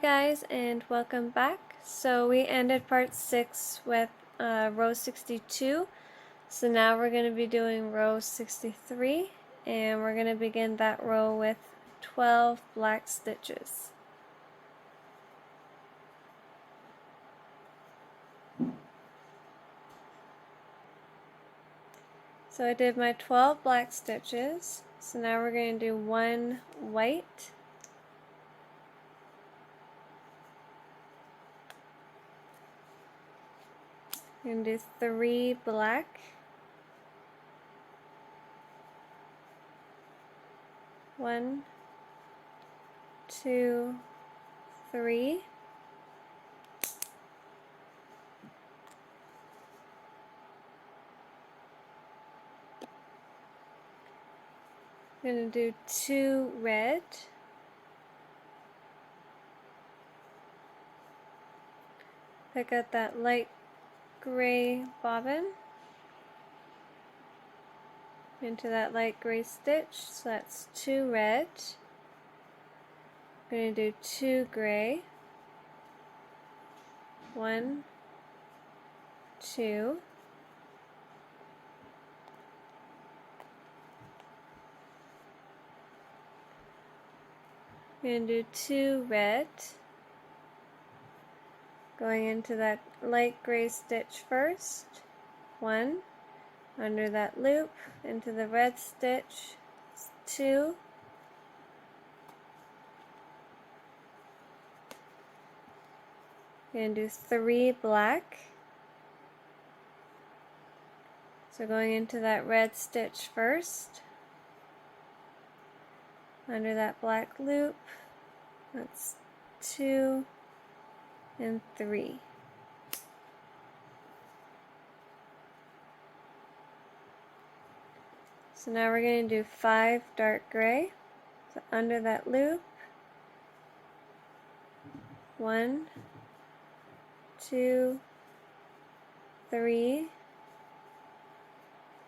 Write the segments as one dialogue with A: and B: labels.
A: guys, and welcome back. So we ended part 6 with row 62. So now we're going to be doing row 63, and we're going to begin that row with 12 black stitches. So I did my 12 black stitches. So now we're going to do one white, we're going to do 3 black, 1, 2, 3, I'm going to do 2 red, pick up that light gray bobbin into that light gray stitch, so that's 2 red. I'm going to do 2 gray, 1, 2, I'm going to do 2 red, going into that light gray stitch first, 1, under that loop, into the red stitch, 2, I'm going to do 3 black, so going into that red stitch first, under that black loop, that's 2 and 3. So now we're going to do 5 dark gray, so under that loop, 1, 2, 3,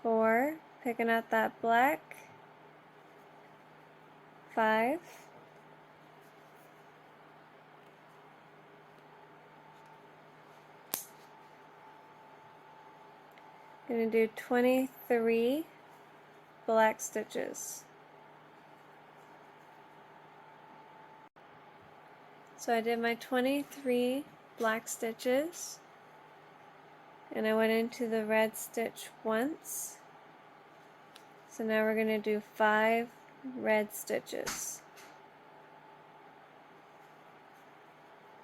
A: 4, picking out that black, 5, going to do 23 black stitches. So I did my 23 black stitches, and I went into the red stitch once. So now we're going to do 5 red stitches.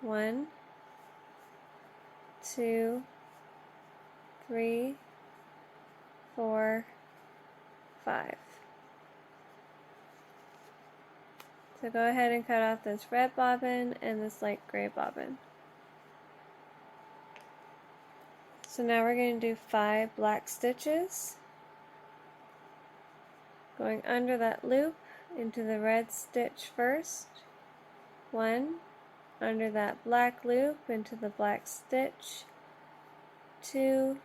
A: 1, 2, 3, 4, 5. So go ahead and cut off this red bobbin and this light gray bobbin. So now we're going to do 5 black stitches, going under that loop into the red stitch first, 1, under that black loop into the black stitch, 2,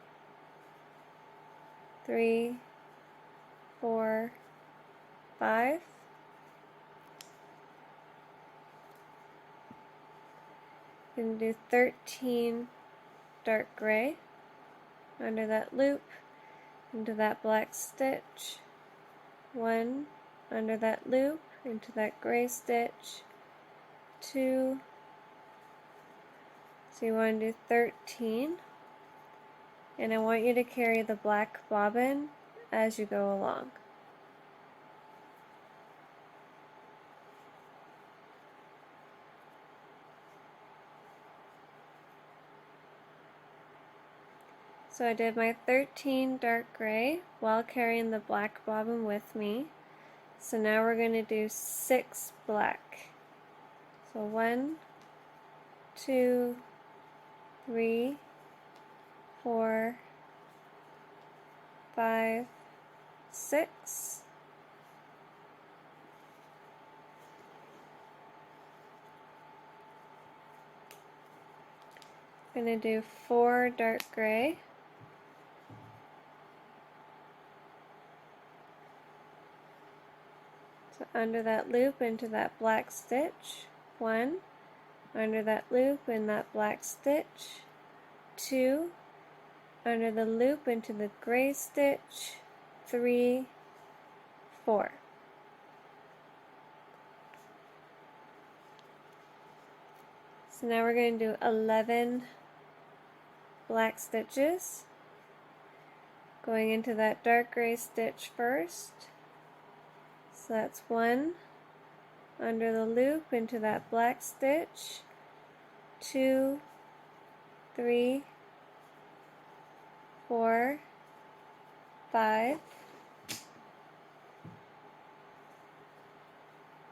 A: 3, 4, 5. Going to do 13 dark gray, under that loop into that black stitch, 1, under that loop into that gray stitch, 2, so you want to do 13, and I want you to carry the black bobbin as you go along. So I did my 13 dark gray while carrying the black bobbin with me. So now we're going to do 6 black. So 1, 2, 3, 4, 5, 6. I'm going to do 4 dark gray. So under that loop into that black stitch, 1, under that loop in that black stitch, 2, under the loop into the gray stitch, 3, 4. So now we're going to do 11 black stitches, going into that dark gray stitch first. So that's 1, under the loop into that black stitch, 2, 3, 4, 5,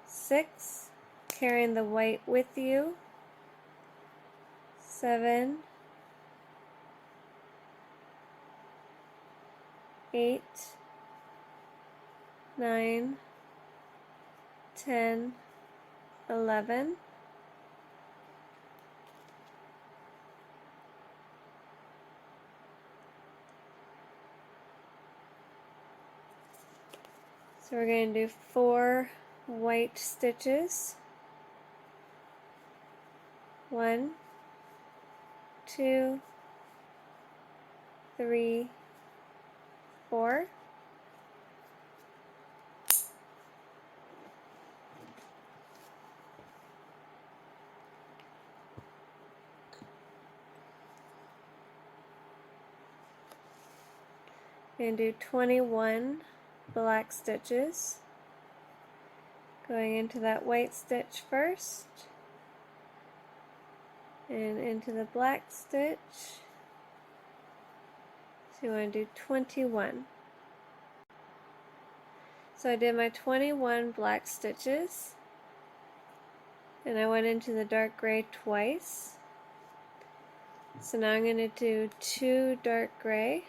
A: 6, carrying the white with you, 7, 8, 9, 10, 11, so we're going to do 4 white stitches, 1, 2, 3, 4. And do 21 black stitches, going into that white stitch first, and into the black stitch. So you want to do 21. So I did my 21 black stitches, and I went into the dark gray twice. So now I'm going to do 2 dark gray,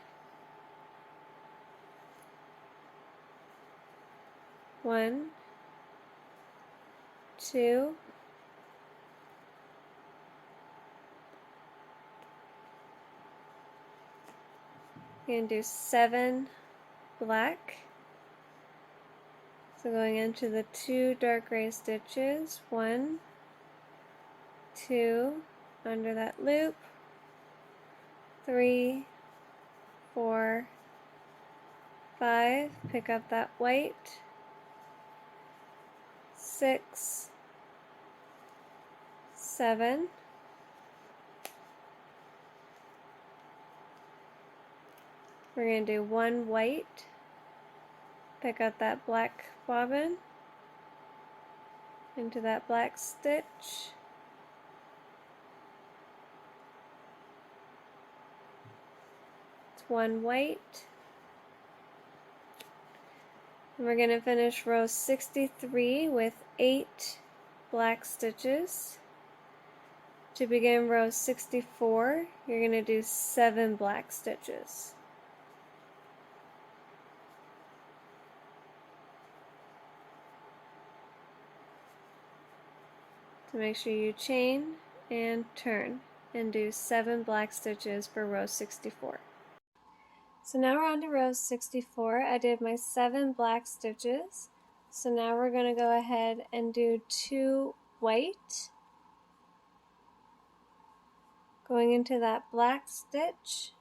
A: 1, 2, I'm going to do 7 black. So going into the 2 dark gray stitches, 1, 2, under that loop, 3, 4, 5, pick up that white, 6, 7, we're going to do 1 white, pick up that black bobbin, into that black stitch, it's 1 white, and we're going to finish row 63 with 8 black stitches. To begin row 64, you're going to do 7 black stitches. So make sure you chain and turn and do 7 black stitches for row 64. So now we're on to row 64. I did my 7 black stitches. So now we're going to go ahead and do 2 white, going into that black stitch,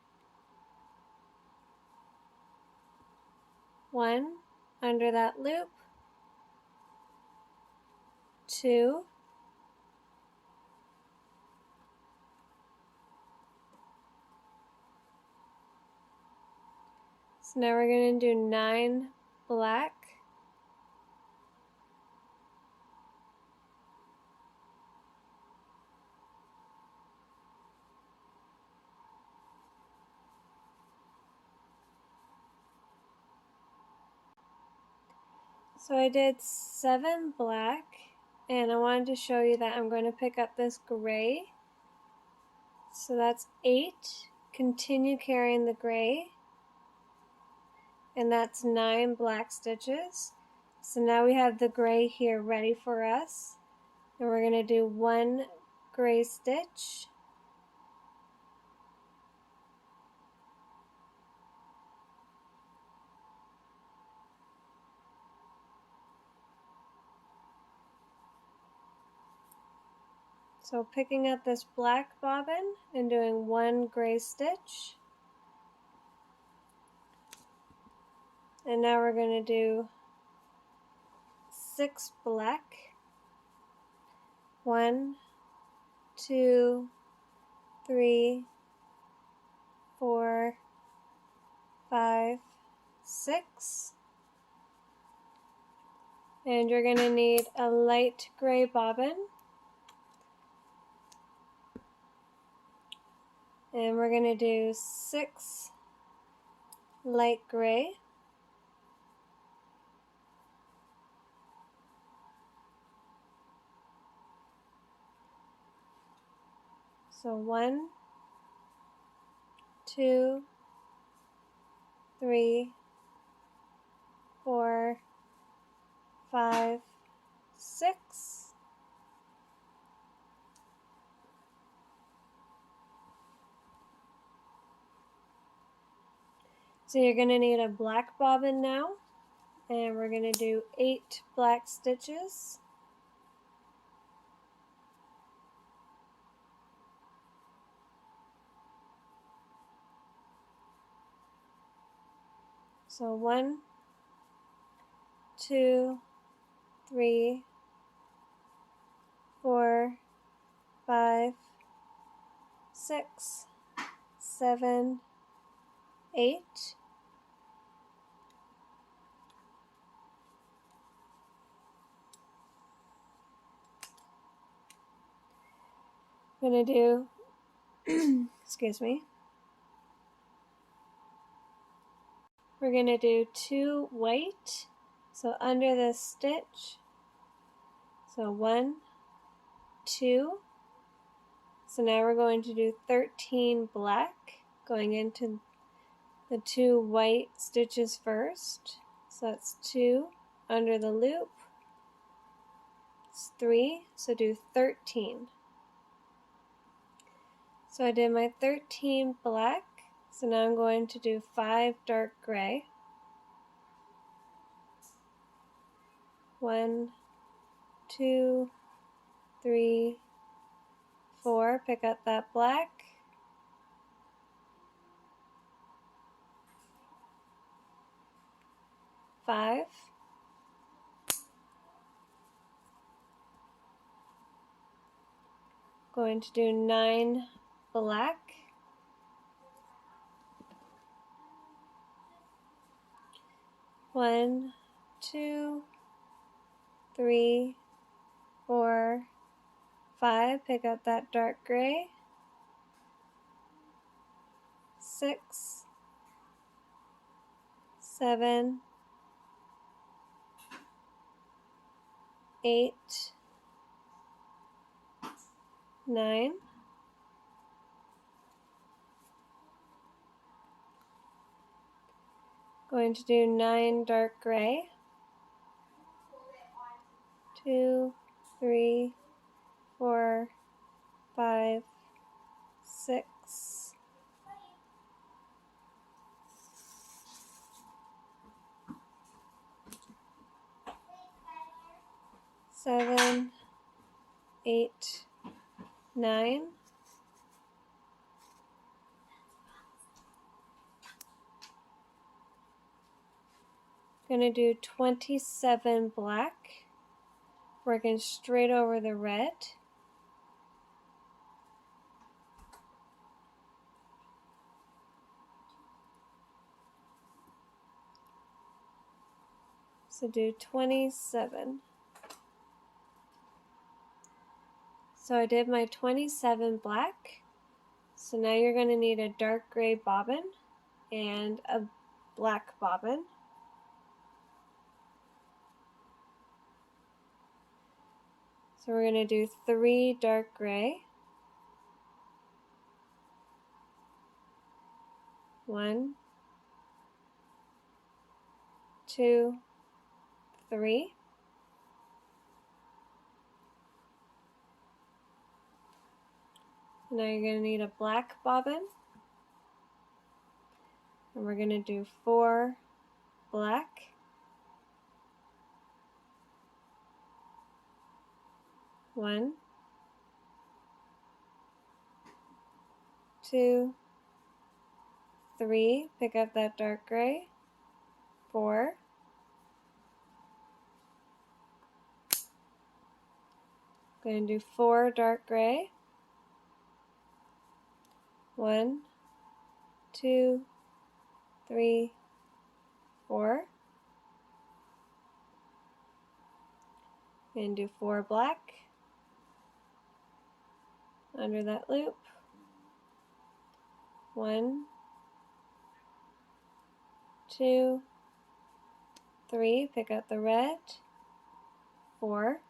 A: 1 under that loop, 2, so now we're going to do 9 black, so I did 7 black, and I wanted to show you that I'm going to pick up this gray, so that's 8, continue carrying the gray, and that's 9 black stitches. So now we have the gray here ready for us, and we're going to do 1 gray stitch, So picking up this black bobbin and doing 1 gray stitch. And now we're going to do 6 black. 1, 2, 3, 4, 5, 6. And you're going to need a light gray bobbin. And we're going to do 6 light gray. So 1, 2, 3, 4, 5, 6. So you're going to need a black bobbin now, and we're going to do 8 black stitches. So 1, 2, 3, 4, 5, 6, 7, 8. I'm going to do, excuse me, we're going to do 2 white, so under this stitch, so 1, 2, so now we're going to do 13 black, going into the 2 white stitches first, so that's 2 under the loop, it's 3, so do 13. So I did my 13 black, so now I'm going to do 5 dark gray. 1, 2, 3, 4, pick up that black. 5. Going to do 9 black. 1, 2, 3, 4, 5, pick up that dark gray. 6, 7, 8, 9. Going to do 9 dark gray. 2, 3, 4, 5, 6. 7, 8, 9. Gonna do 27 black, working straight over the red. So do 27. So I did my 27 black. So now you're going to need a dark gray bobbin and a black bobbin. So we're going to do 3 dark gray. 1, 2, 3. Now you're going to need a black bobbin. And we're going to do 4 black. 1, 2, 3, pick up that dark gray, 4, going to do 4 dark gray, 1, 2, 3, 4, and do 4 black under that loop, 1, 2, 3, pick up the red, 4,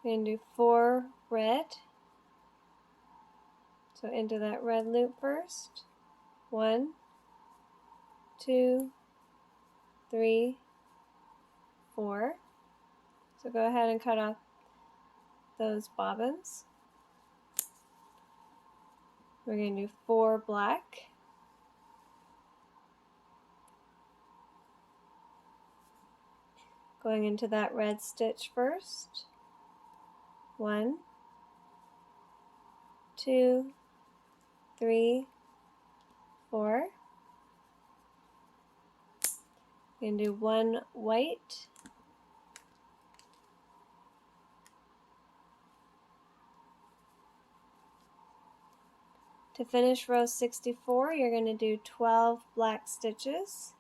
A: and do 4 red, so into that red loop first, 1, 2, 3, 4, so go ahead and cut off those bobbins. We're going to do 4 black, going into that red stitch first, 1, 2, 3, 4, and do 1 white, to finish row 64, you're going to do 12 black stitches.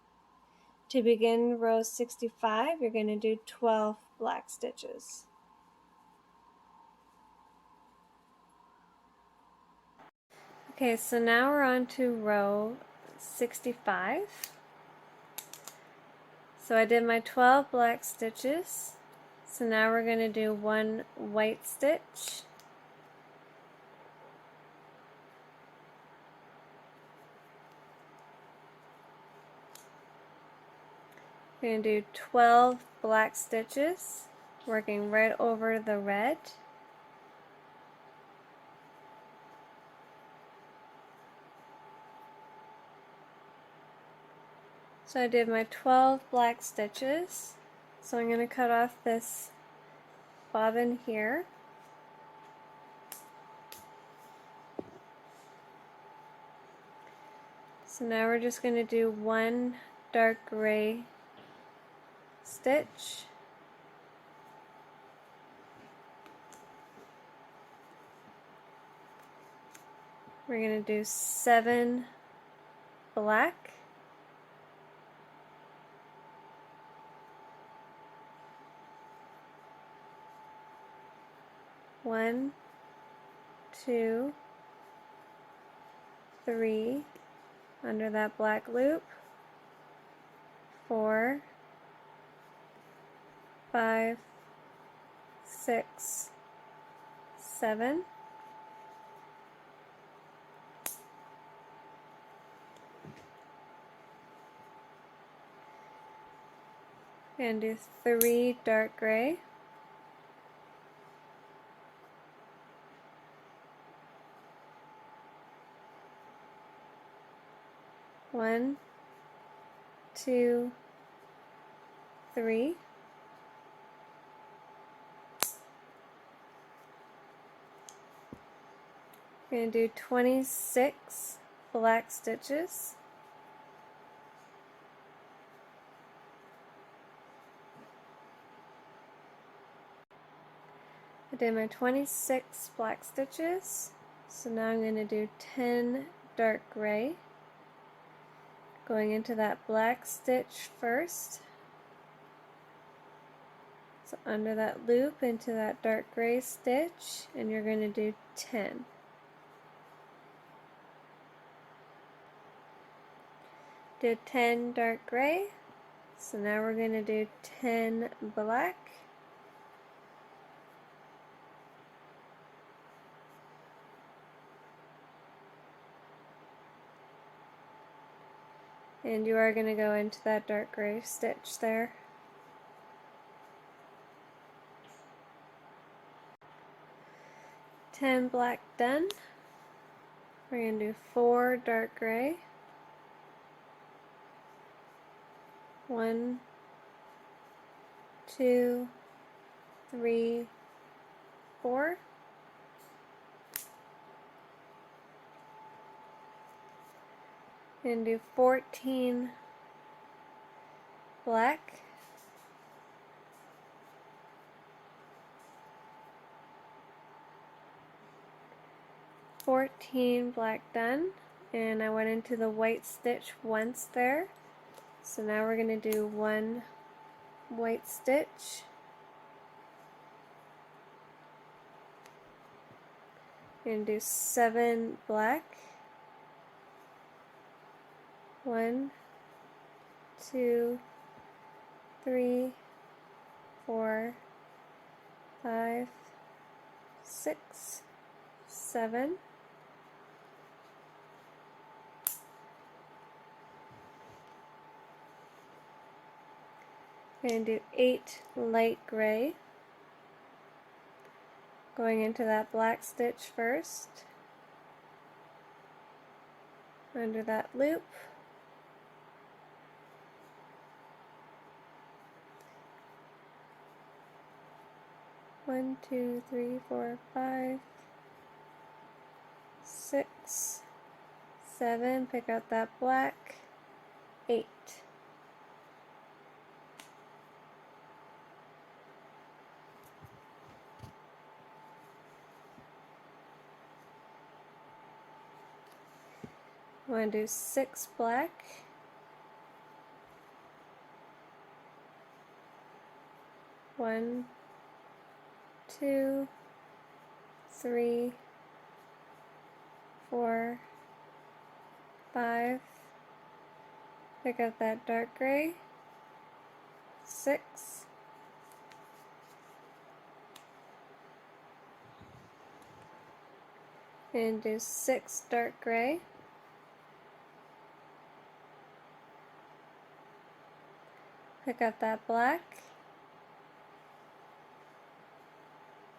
A: To begin row 65, you're going to do 12 black stitches. Okay, so now we're on to row 65. So I did my 12 black stitches. So now we're going to do 1 white stitch. We're going to do 12 black stitches, working right over the red. So I did my 12 black stitches. So I'm going to cut off this bobbin here. So now we're just going to do 1 dark gray stitch. We're going to do 7 black. One, 2, 3, under that black loop, 4, 5, 6, 7, and do 3 dark gray, 1, 2, 3, we're going to do 26 black stitches. I did my 26 black stitches, so now I'm going to do 10 dark gray, going into that black stitch first, so under that loop into that dark gray stitch, and you're going to do 10. Did 10 dark gray, so now we're going to do 10 black, and you are going to go into that dark gray stitch there. Ten black done. We're going to do 4 dark gray, 1, 2, 3, 4, and do 14 black, done, and I went into the white stitch once there, so now we're going to do 1 white stitch, and do 7 black, 1, 2, 3, 4, 5, 6, 7. I'm going to do 8 light gray, going into that black stitch first, under that loop, one, 2, 3, 4, 5, 6, 7, pick out that black, 8. I'm going to do 6 black, 1, 2, 3, 4, 5, pick up that dark gray, 6, and do 6 dark gray, pick up that black,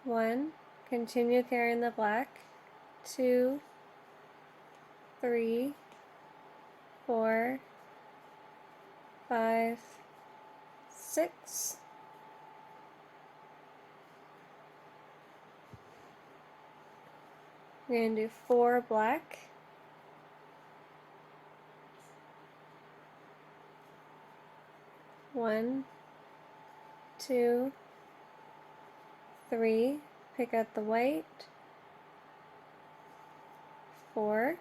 A: 1, continue carrying the black, 2, 3, 4, 5, 6, we're going to do 4 black, 1, 2, 3, pick out the white, 4,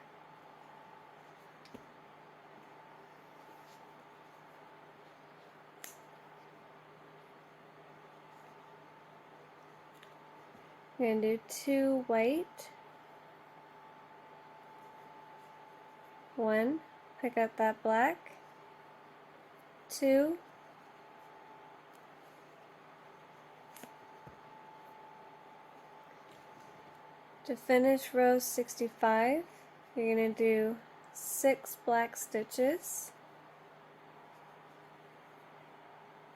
A: we're going to do 2 white, 1, pick up that black, 2, to finish row 65, you're going to do 6 black stitches,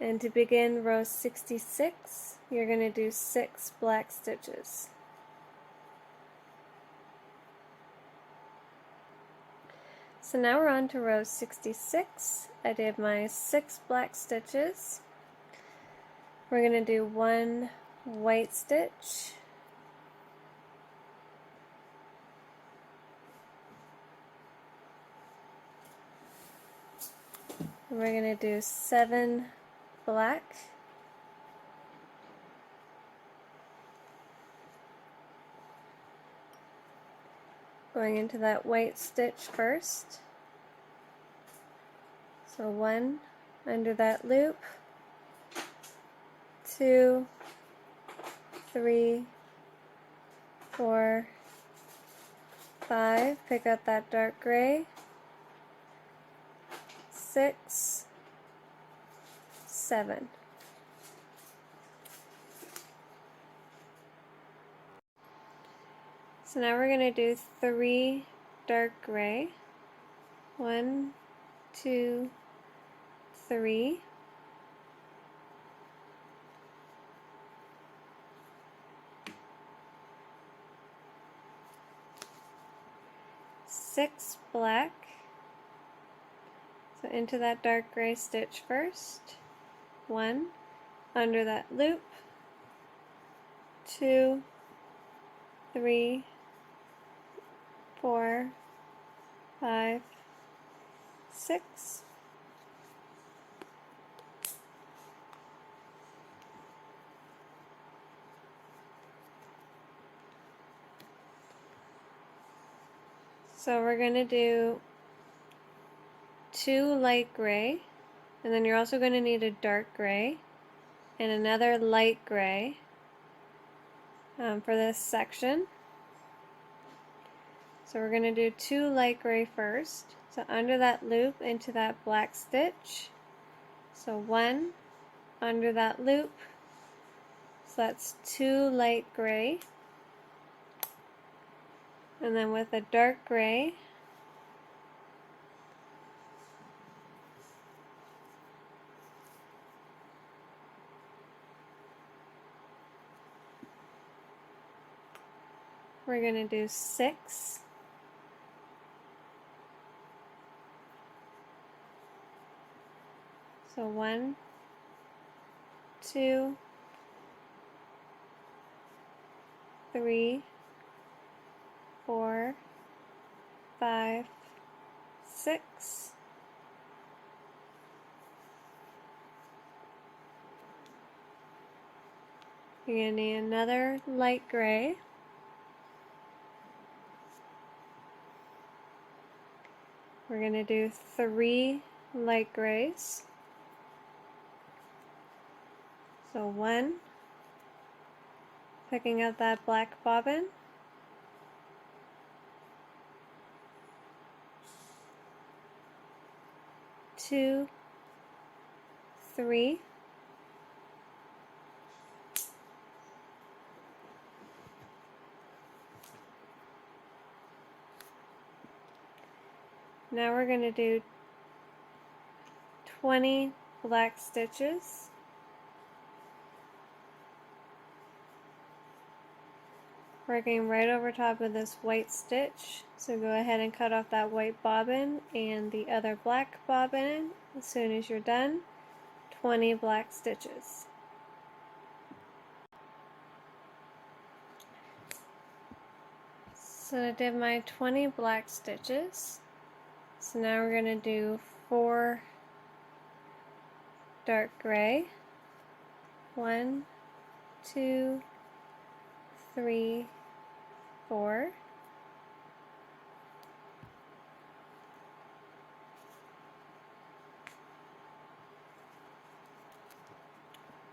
A: and to begin row 66, you're going to do 6 black stitches. So now we're on to row 66. I did my 6 black stitches. We're going to do 1 white stitch, and we're going to do 7 black, going into that white stitch first, so 1 under that loop, 2, 3, 4, 5, pick up that dark gray, 6, 7. So now we're going to do 3 dark gray, 1, 2, 3, 6 black, so into that dark gray stitch first, 1, under that loop, 2, 3, 4, 5, 6. So we're going to do 2 light gray, and then you're also going to need a dark gray and another light gray for this section. So we're going to do 2 light gray first. So under that loop into that black stitch. So 1 under that loop. So that's 2 light gray. And then with a dark gray, we're going to do 6. So 1, 2, 3, 4, 5, 6. You're going to need another light gray. We're going to do 3 light grays. So 1, picking up that black bobbin. 2, 3. Now we're going to do 20 black stitches. Working right over top of this white stitch. So go ahead and cut off that white bobbin and the other black bobbin as soon as you're done. 20 black stitches. So I did my 20 black stitches. So now we're going to do 4 dark gray. 1, 2, 3, 4.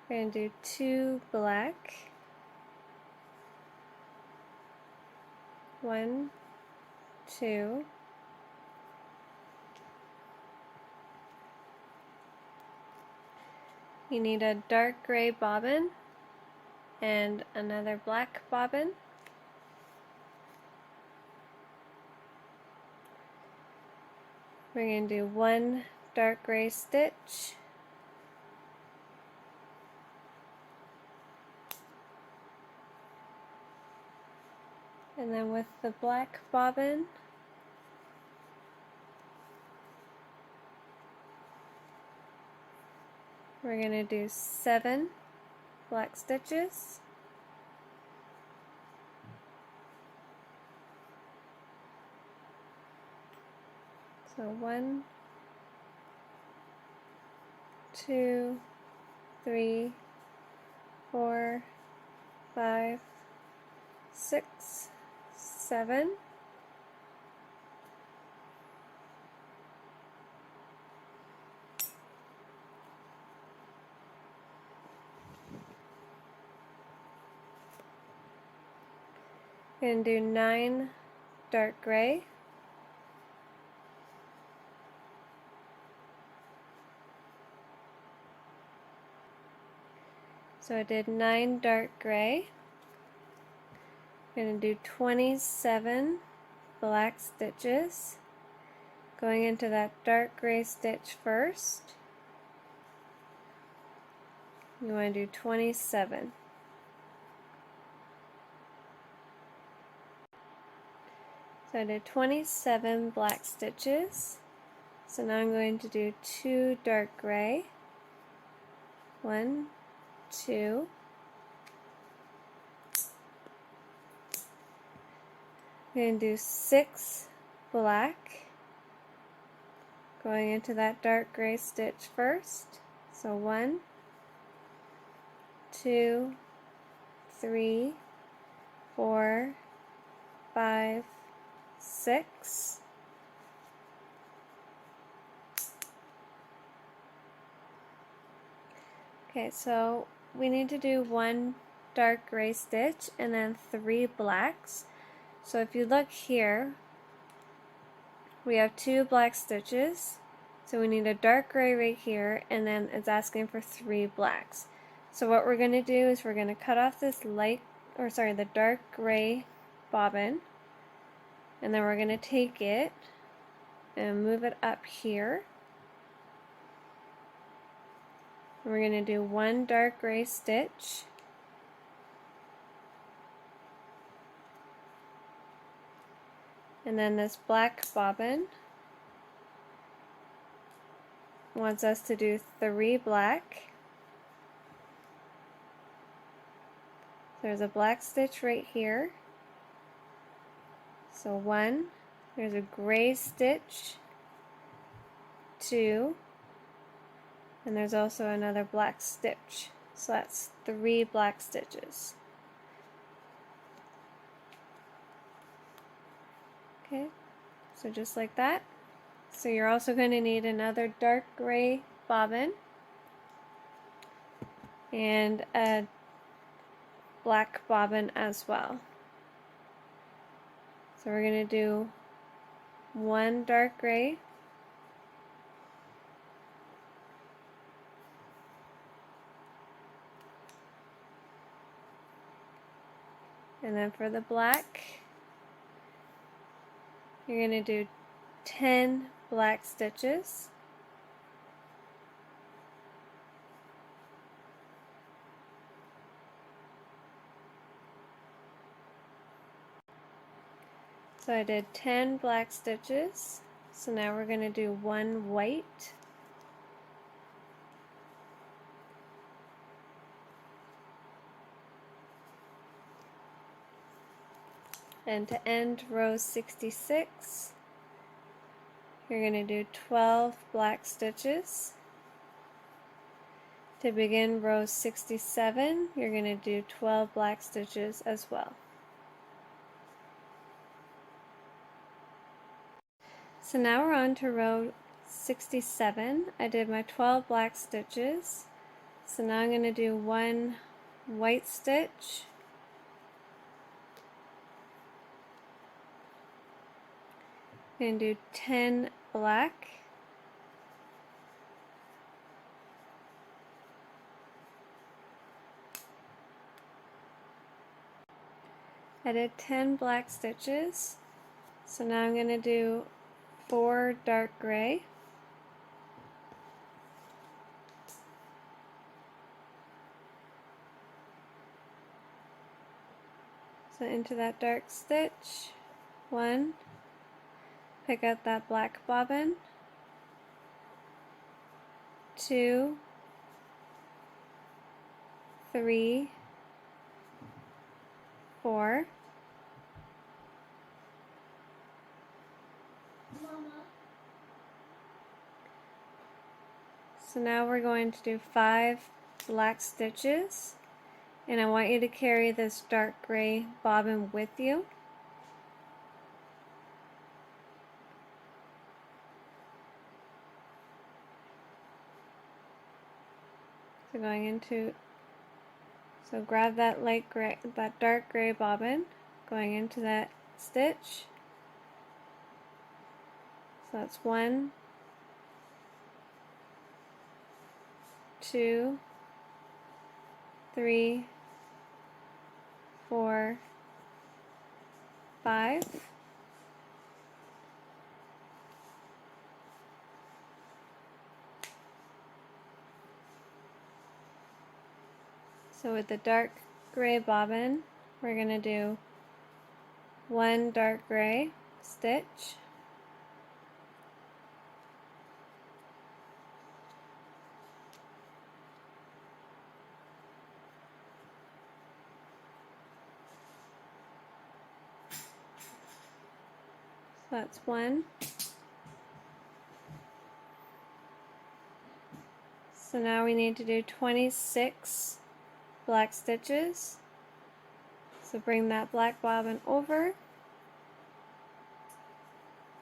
A: We're going to do 2 black. 1, 2. You need a dark gray bobbin and another black bobbin. We're going to do 1 dark gray stitch. And then with the black bobbin, we're going to do 7 black stitches. So 1, 2, 3, 4, 5, 6, 7. Going to do 9 dark gray. So I did 9 dark gray. I'm going to do 27 black stitches, going into that dark gray stitch first. You want to do 27. So I did 27 black stitches. So now I'm going to do 2 dark gray. 1, 2. I'm going to do 6 black. going into that dark gray stitch first. So 1, 2, 3, 4, 5, 6. Okay, so we need to do 1 dark gray stitch and then 3 blacks. So if you look here, we have 2 black stitches. So we need a dark gray right here, and then it's asking for 3 blacks. So what we're going to do is we're going to cut off this the dark gray bobbin, and then we're going to take it and move it up here. And we're going to do 1 dark gray stitch, and then this black bobbin wants us to do 3 black. There's a black stitch right here. So 1, there's a gray stitch, 2, and there's also another black stitch. So that's 3 black stitches. Okay, so just like that. So you're also going to need another dark gray bobbin and a black bobbin as well. So we're going to do 1 dark gray, and then for the black, you're going to do 10 black stitches. So I did 10 black stitches. So now we're going to do 1 white. And to end row 66, you're going to do 12 black stitches. To begin row 67, you're going to do 12 black stitches as well. So now we're on to row 67. I did my 12 black stitches. So now I'm going to do 1 white stitch, I'm going to do 10 black, I did 10 black stitches. So now I'm going to do 4 dark gray, so into that dark stitch, 1, pick out that black bobbin, 2, 3, 4, so now we're going to do 5 black stitches, and I want you to carry this dark gray bobbin with you. So grab that that dark gray bobbin, going into that stitch. So that's 1, 2, 3, 4, 5. So with the dark gray bobbin, we're going to do 1 dark gray stitch, so that's 1, So now we need to do 26 black stitches. So bring that black bobbin over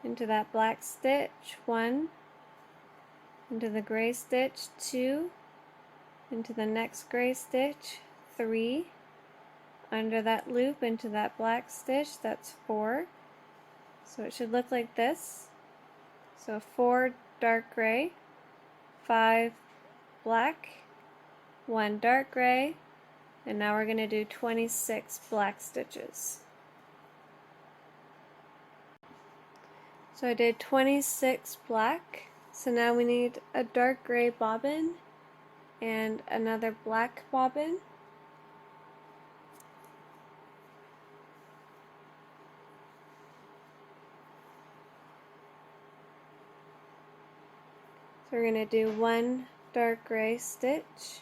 A: into that black stitch, 1, into the gray stitch, 2, into the next gray stitch, 3, under that loop into that black stitch, that's 4. So it should look like this. So 4 dark gray, 5 black, 1 dark gray, and now we're going to do 26 black stitches. So I did 26 black, so now we need a dark gray bobbin and another black bobbin. So we're going to do 1 dark gray stitch,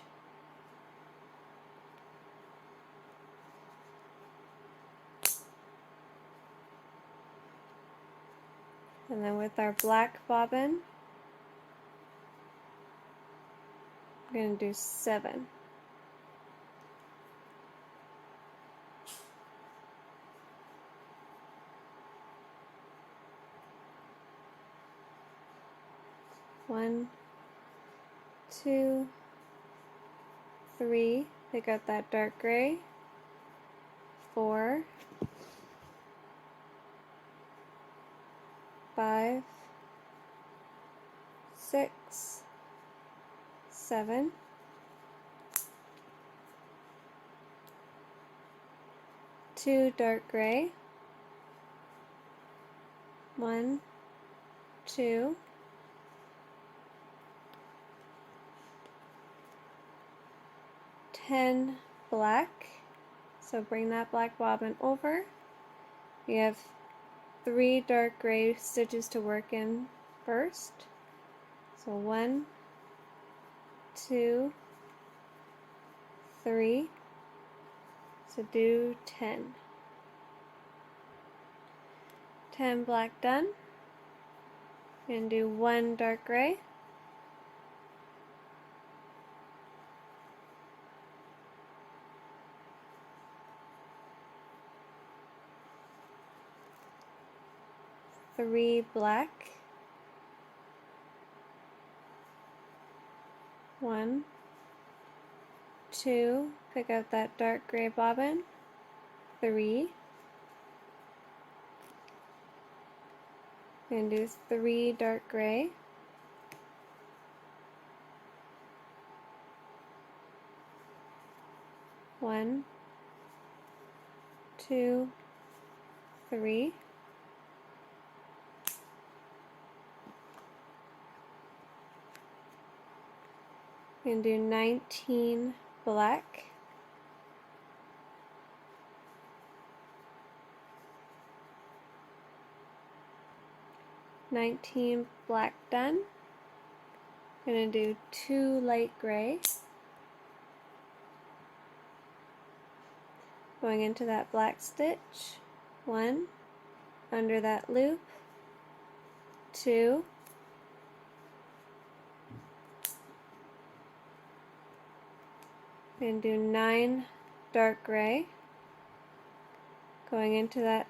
A: and then with our black bobbin, we're going to do 7. One, 2, 3, pick up that dark gray, 4, 5, 6, 7, 2 dark gray, 1, 2, 10 black, so bring that black bobbin over. You have 3 dark gray stitches to work in first. So 1, 2, 3, so do 10. 10 black done, and do 1 dark gray, 3 black, 1, 2, pick up that dark gray bobbin, 3, and do 3 dark gray, 1, 2, 3, and do 19 black, 19 black done. I'm going to do 2 light gray, going into that black stitch, 1, under that loop, 2, and do 9 dark gray, going into that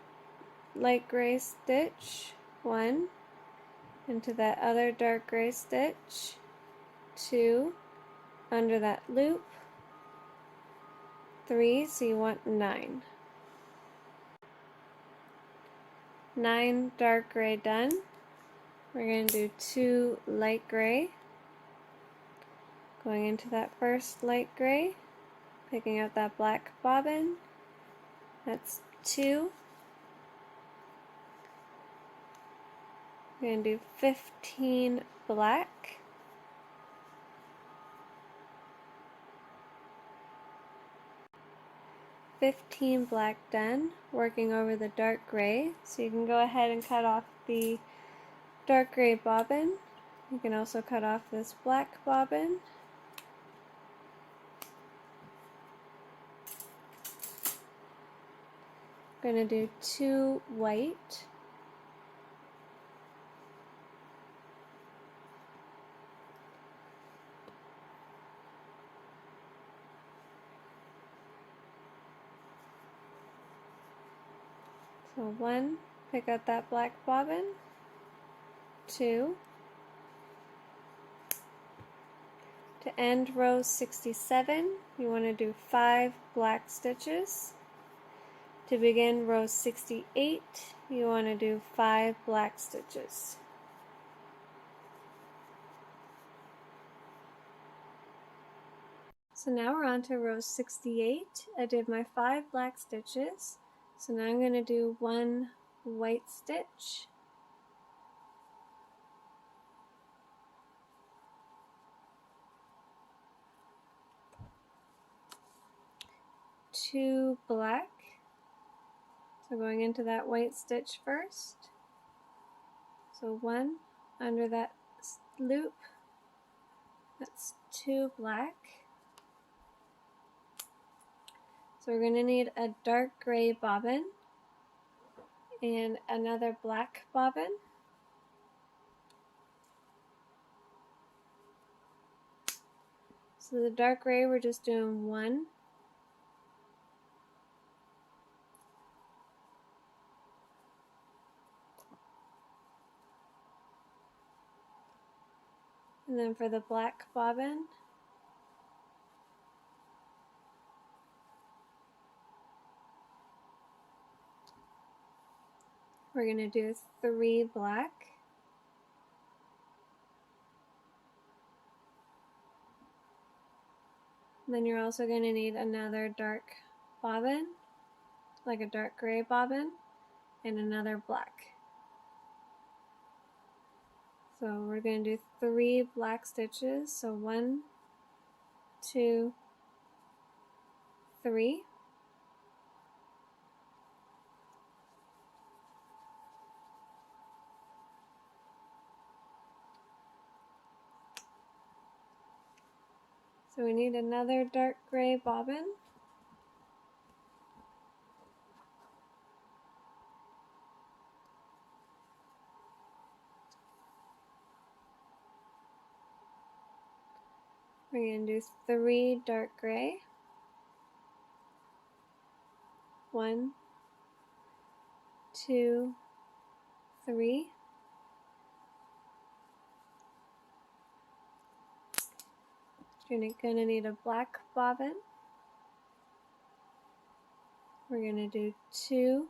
A: light gray stitch, 1, into that other dark gray stitch, 2, under that loop, 3, so you want 9. 9 dark gray done. We're going to do 2 light gray, going into that first light gray, picking up that black bobbin, that's 2. We're going to do 15 black, 15 black done, working over the dark gray, so you can go ahead and cut off the dark gray bobbin. You can also cut off this black bobbin. I'm going to do 2 white, So 1, pick out that black bobbin, 2, to end row 67, you want to do 5 black stitches. To begin row 68, you want to do 5 black stitches. So now we're on to row 68. I did my 5 black stitches. So now I'm going to do 1 white stitch. Two black. So going into that white stitch first. So 1 under that loop. That's 2 black. So we're going to need a dark gray bobbin and another black bobbin. So the dark gray, we're just doing 1. And then for the black bobbin, we're going to do 3 black. And then you're also going to need another dark bobbin, like a dark gray bobbin, and another black. So we're going to do 3 black stitches. So 1, 2, 3. So we need another dark gray bobbin. We're going to do 3 dark gray. 1, 2, 3. You're going to need a black bobbin. We're going to do 2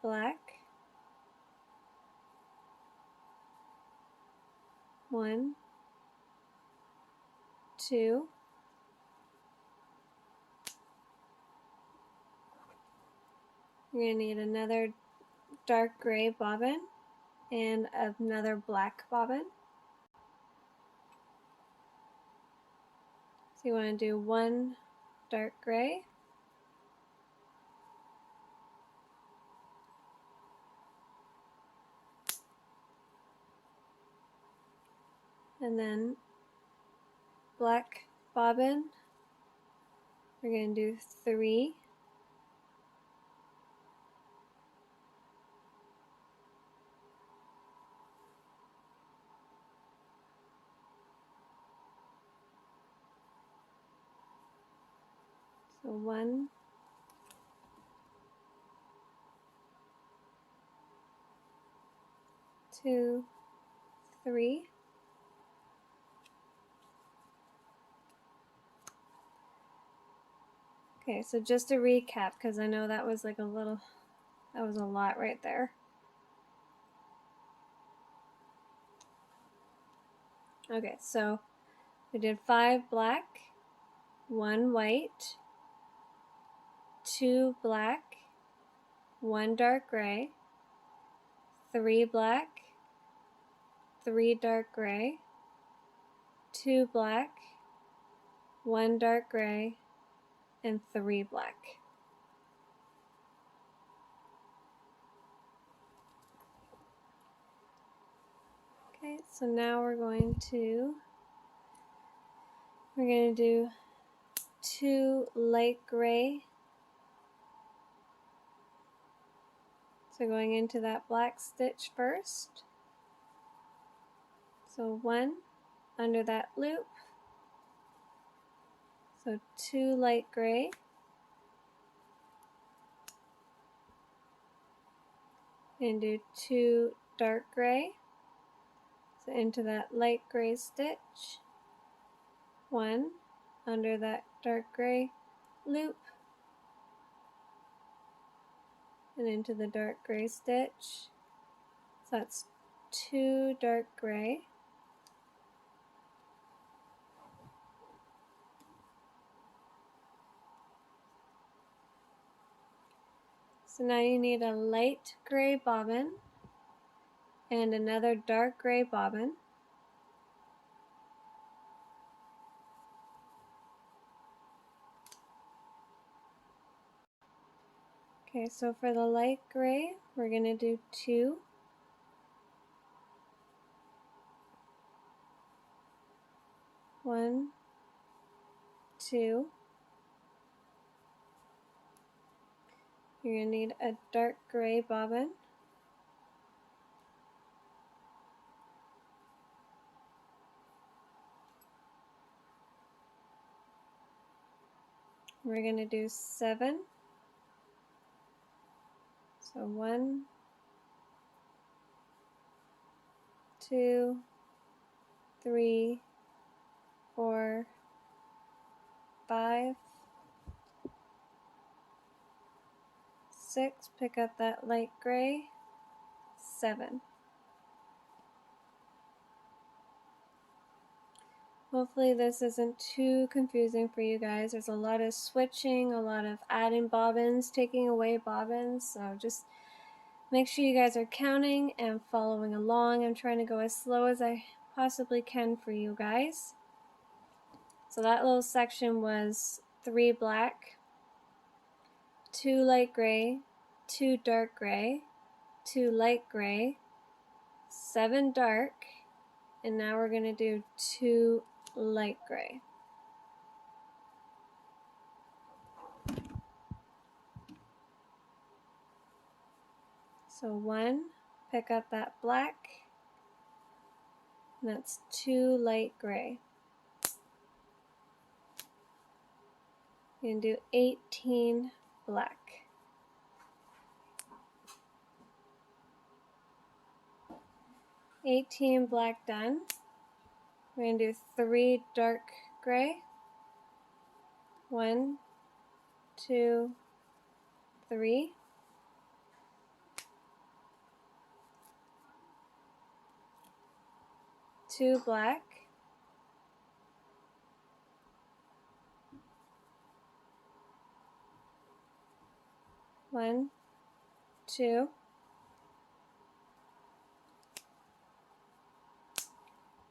A: black. 1, 2. You're going to need another dark gray bobbin and another black bobbin. So you want to do 1 dark gray, and then black bobbin. We're going to do 3. So 1, 2, 3. Okay, so just to recap, because I know that was like that was a lot right there. Okay, so we did 5 black, 1 white, 2 black, 1 dark gray, 3 black, 3 dark gray, 2 black, 1 dark gray, and 3 black. Okay, so now we're going to do 2 light gray. So going into that black stitch first. So 1 under that loop. So 2 light gray. and do 2 dark gray. So into that light gray stitch, 1 under that dark gray loop, and into the dark gray stitch. So that's 2 dark gray. So now you need a light gray bobbin and another dark gray bobbin. Okay, so for the light gray, we're going to do 2. 1, 2. You're going to need a dark gray bobbin. We're going to do 7. So 1, 2, 3, 4, 5, 6. Pick up that light gray. 7. Hopefully this isn't too confusing for you guys. There's a lot of switching, a lot of adding bobbins, taking away bobbins, so just make sure you guys are counting and following along. I'm trying to go as slow as I possibly can for you guys. So that little section was 3 black, 2 light gray, 2 dark gray, 2 light gray, 7 dark, and now we're going to do 2 light gray. So 1, pick up that black, and that's 2 light gray. You're going to do 18 black. 18 black done. We're going to do 3 dark gray. 1, 2, 3. 2 black. 1, 2.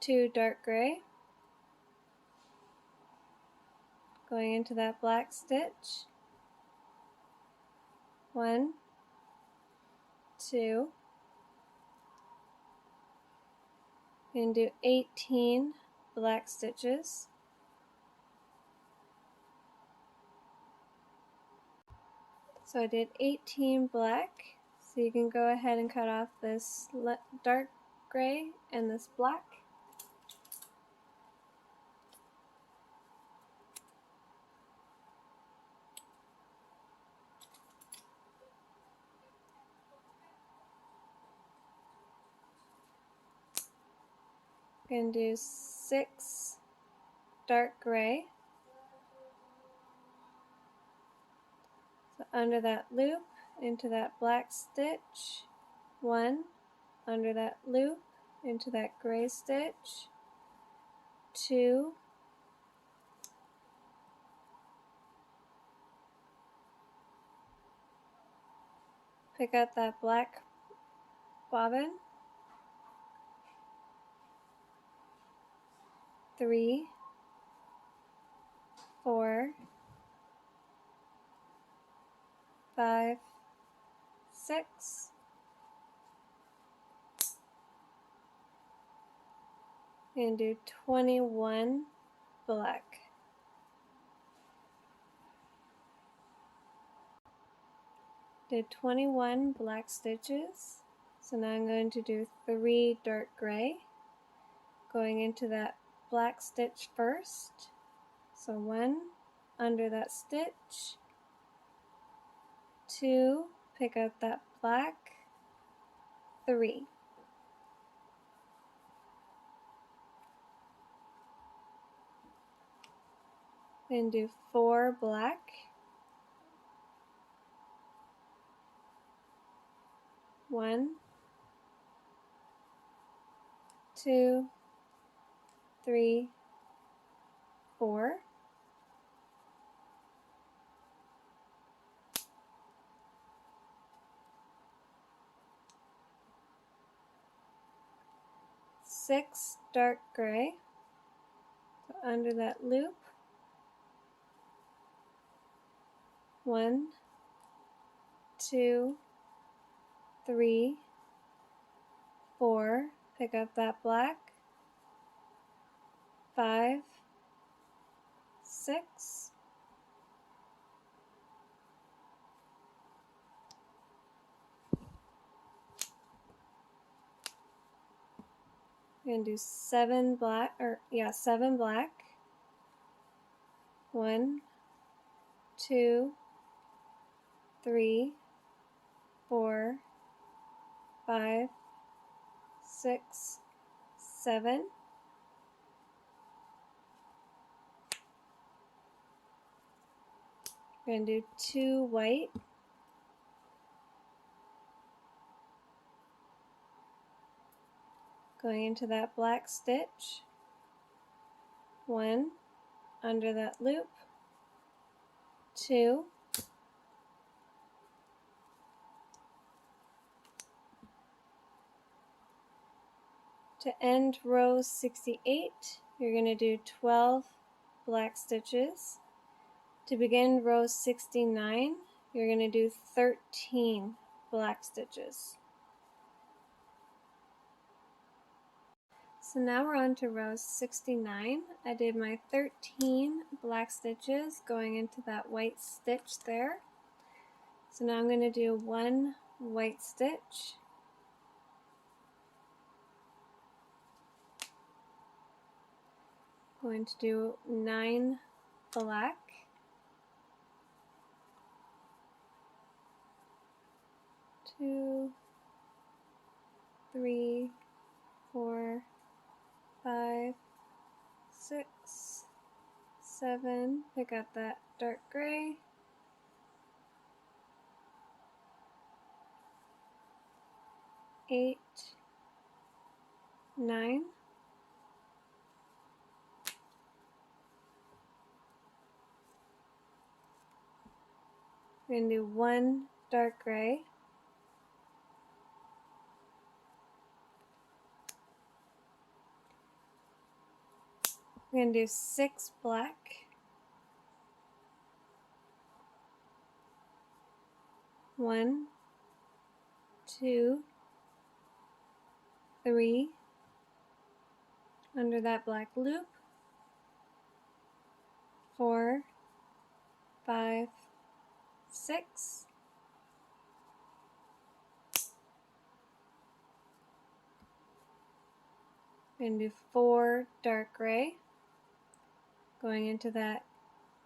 A: 2 dark gray. Going into that black stitch. 1, 2. And do 18 black stitches. So I did 18 black. So you can go ahead and cut off this dark gray and this black. I'm going to do 6 dark gray. So under that loop, into that black stitch, 1, under that loop, into that gray stitch, 2, pick up that black bobbin, 3, 4, 5, 6, and do 21 black. Did 21 black stitches. So now I'm going to do 3 dark gray, going into that black stitch first. So 1 under that stitch, 2, pick up that black, 3. Then do 4 black, 1, 2, 3, 4. Six dark gray, so under that loop, 1, 2, 3, 4, pick up that black, 5, 6, we're going to do 7 black, 7 black, 1, 2, 3, 4, 5, 6, 7. We're going to do 2 white, going into that black stitch, 1, under that loop, 2, to end row 68, you're going to do 12 black stitches. To begin row 69, you're going to do 13 black stitches. So now we're on to row 69. I did my 13 black stitches going into that white stitch there. So now I'm going to do 1 white stitch, going to do 9 black, 2, 3, 4, 5, 6, 7, pick up that dark gray, 8, 9, we're going to do 1 dark gray, we're going to do 6 black, 1, 2, 3, under that black loop, 4, 5, 6, we're going to do 4 dark gray, going into that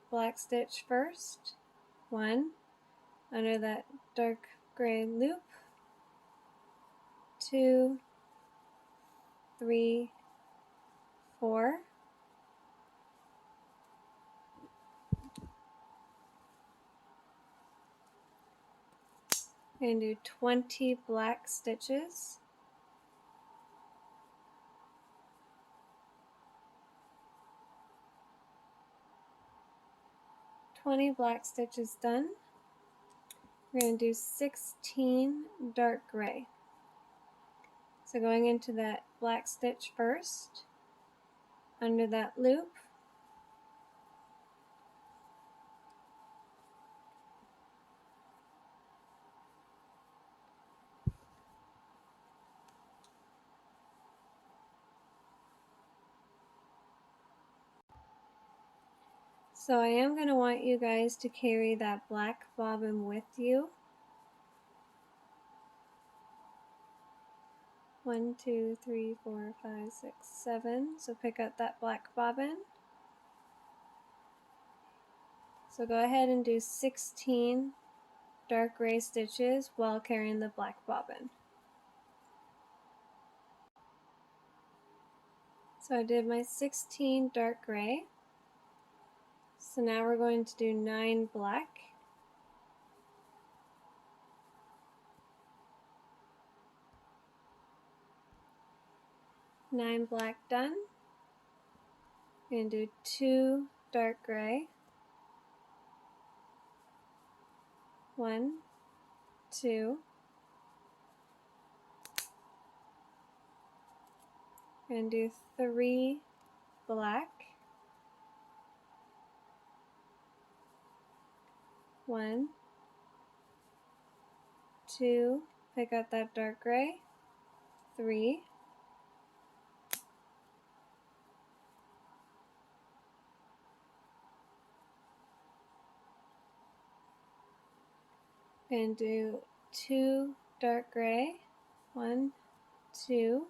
A: black stitch first, 1, under that dark gray loop, 2, 3, 4, we're going to do 20 black stitches, 20 black stitches done. We're going to do 16 dark gray. So going into that black stitch first, under that loop, so I am going to want you guys to carry that black bobbin with you. 1, 2, 3, 4, 5, 6, 7. So pick up that black bobbin. So go ahead and do 16 dark gray stitches while carrying the black bobbin. So I did my 16 dark gray. So now we're going to do 9 black. Nine black done. We're going to do 2 dark gray. 1, 2. We're going to do 3 black. 1, 2. Pick out that dark gray. 3. And do 2 dark gray. 1, 2.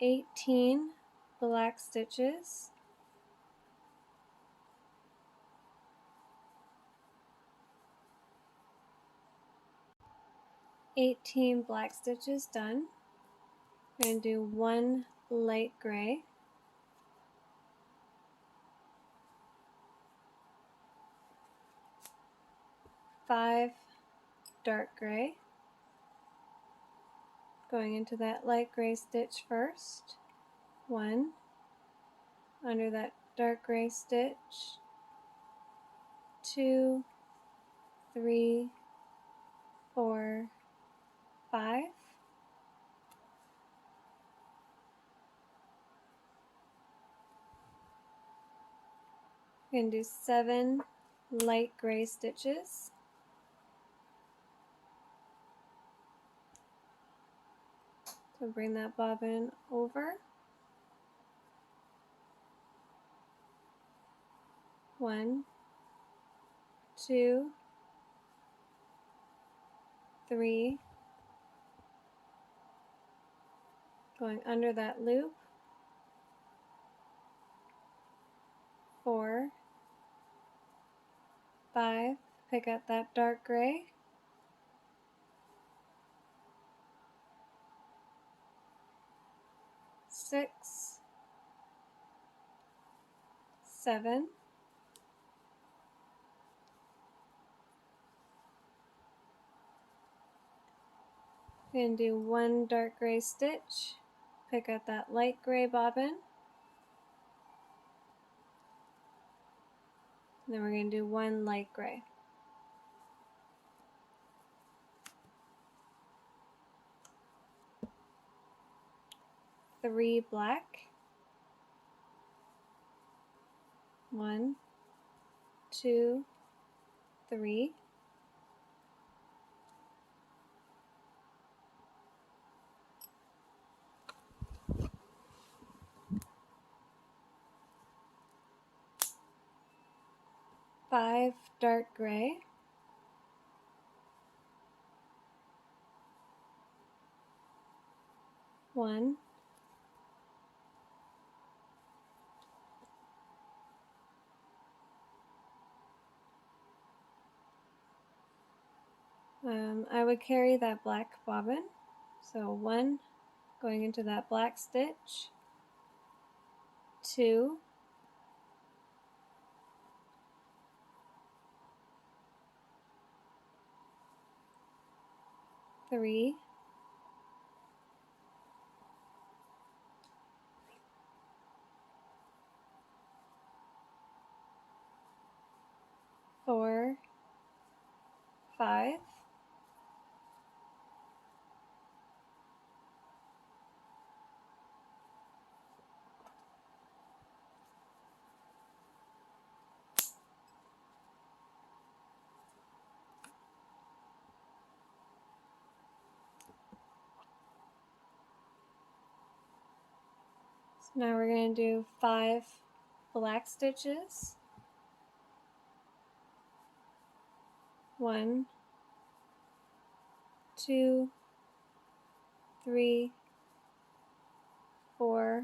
A: 18 black stitches. 18 black stitches done. We're going to do 1 light gray. 5 dark gray. Going into that light gray stitch first. 1 under that dark gray stitch. 2, 3, 4, 5. We're going to do 7 light gray stitches. So bring that bobbin over. 1, 2, 3. Going under that loop. 4, 5. Pick up that dark gray. 6, 7. We're going to do 1 dark gray stitch. Pick up that light gray bobbin. And then we're going to do 1 light gray. 3 black. 1, 2, 3. 5 dark gray. 1, 2. I would carry that black bobbin. So 1 going into that black stitch. 2, 3, 4, 5. So now we're going to do 5 black stitches. 1, 2, 3, 4.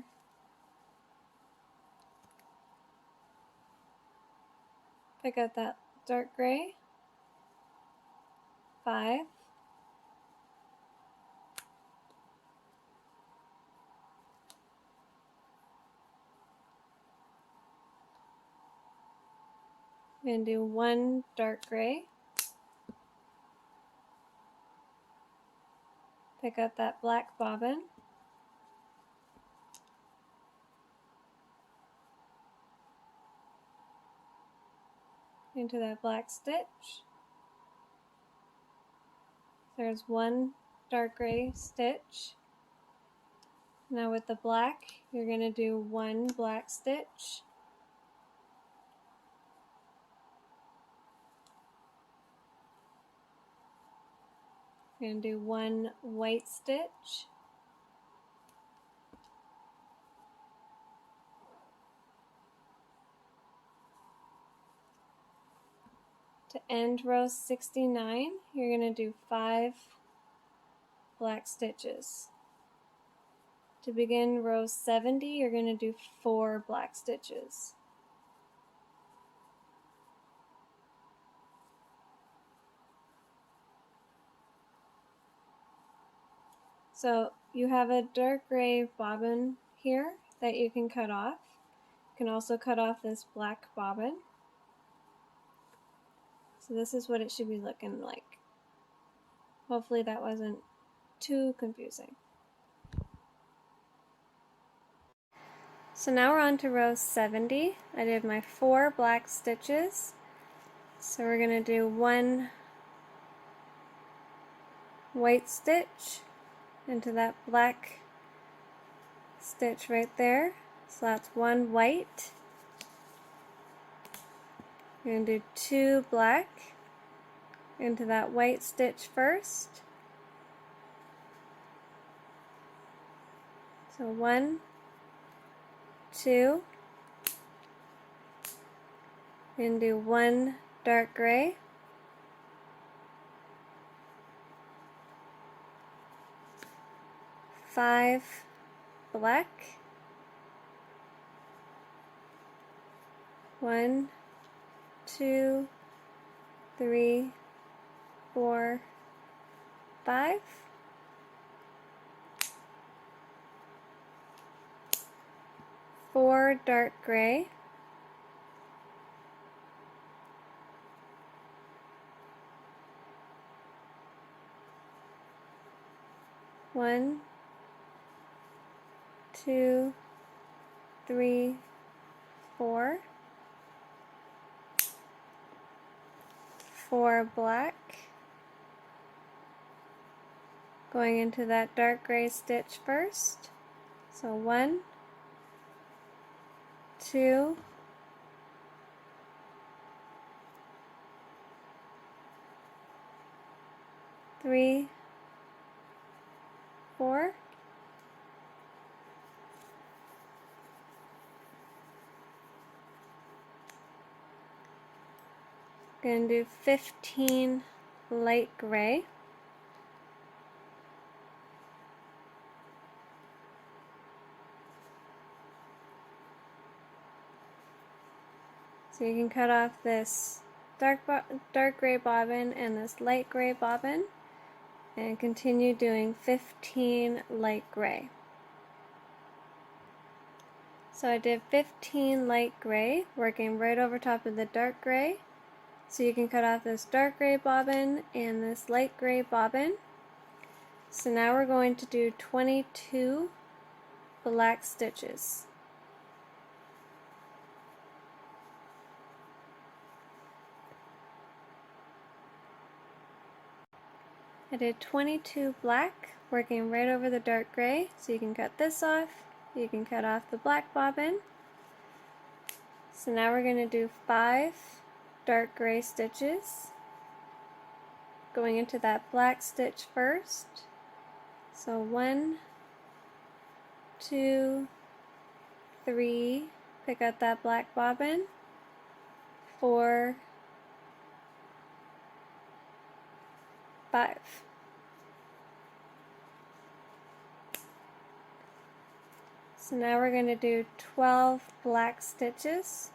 A: Pick up that dark gray. 5, I'm going to do 1 dark gray, pick up that black bobbin, into that black stitch. There's 1 dark gray stitch. Now with the black, you're going to do 1 black stitch, you're going to do 1 white stitch, to end row 69, you're going to do 5 black stitches. To begin row 70, you're going to do 4 black stitches. So you have a dark gray bobbin here that you can cut off. You can also cut off this black bobbin. So this is what it should be looking like. Hopefully that wasn't too confusing. So now we're on to row 70. I did my 4 black stitches. So we're going to do 1 white stitch into that black stitch right there. So that's 1 white. You're going to do 2 black into that white stitch first. So 1, 2, and do 1 dark gray, 5 black, 1, 2, 3, 4, 5. 4 dark gray, 1, 2, 3, 4, 4 black, going into that dark gray stitch first. So 1, 2, 3, 4. Going to do 15 light gray. So you can cut off this dark gray bobbin and this light gray bobbin and continue doing 15 light gray. So I did 15 light gray, working right over top of the dark gray. So you can cut off this dark gray bobbin and this light gray bobbin. So now we're going to do 22 black stitches. I did 22 black, working right over the dark gray, so you can cut this off, you can cut off the black bobbin. So now we're going to do 5 dark gray stitches, going into that black stitch first. So 1, 2, 3, pick up that black bobbin, 4, 5. So now we're going to do 12 black stitches.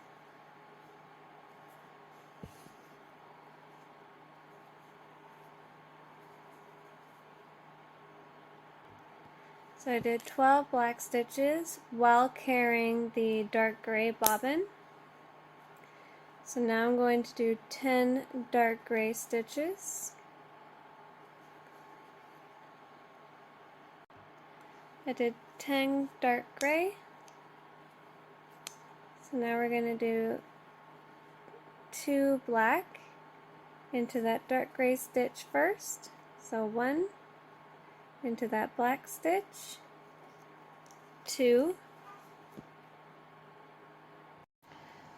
A: So I did 12 black stitches while carrying the dark gray bobbin. So now I'm going to do 10 dark gray stitches. I did 10 dark gray. So now we're going to do 2 black into that dark gray stitch first. So 1 into that black stitch, 2.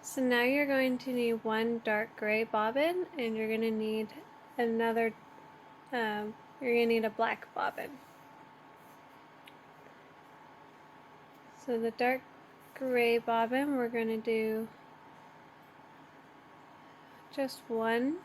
A: So now you're going to need 1 dark gray bobbin, and you're going to need another, you're going to need a black bobbin. So the dark gray bobbin, we're going to do just 1.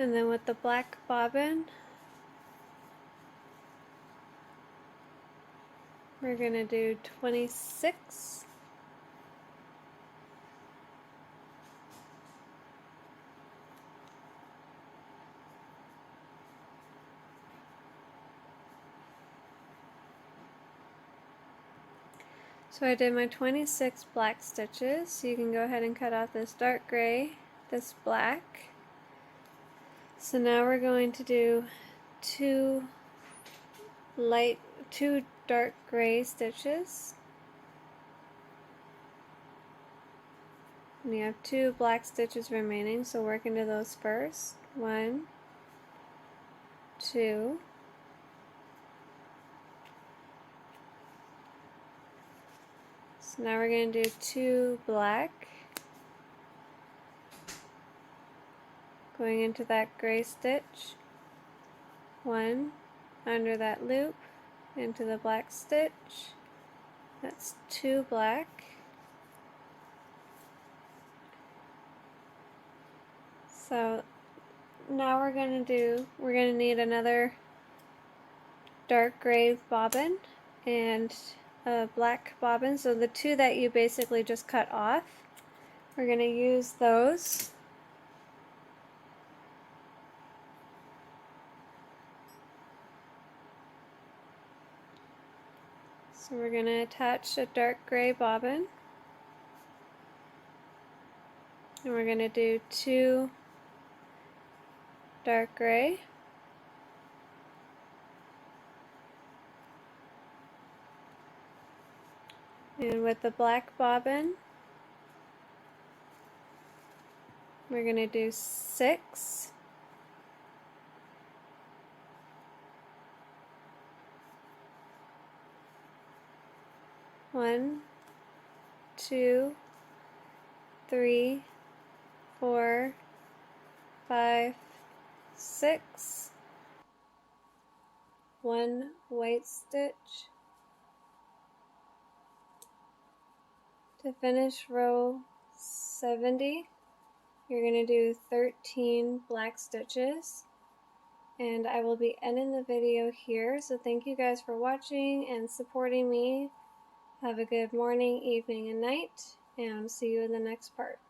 A: And then with the black bobbin, we're going to do 26. So I did my 26 black stitches. So you can go ahead and cut out this dark gray, this black. So now we're going to do 2 dark gray stitches. And you have 2 black stitches remaining, so work into those first. 1, 2. So now we're going to do 2 black. Going into that gray stitch. 1 under that loop into the black stitch. That's 2 black. So now we're going to need another dark gray bobbin and a black bobbin. So the 2 that you basically just cut off, we're going to use those. So we're going to attach a dark gray bobbin, and we're going to do 2 dark gray, and with the black bobbin we're going to do 6. One, 2, 3, 4, 5, 6. 1 white stitch. To finish row 70, you're going to do 13 black stitches. And I will be ending the video here. So thank you guys for watching and supporting me. Have a good morning, evening, and night, and see you in the next part.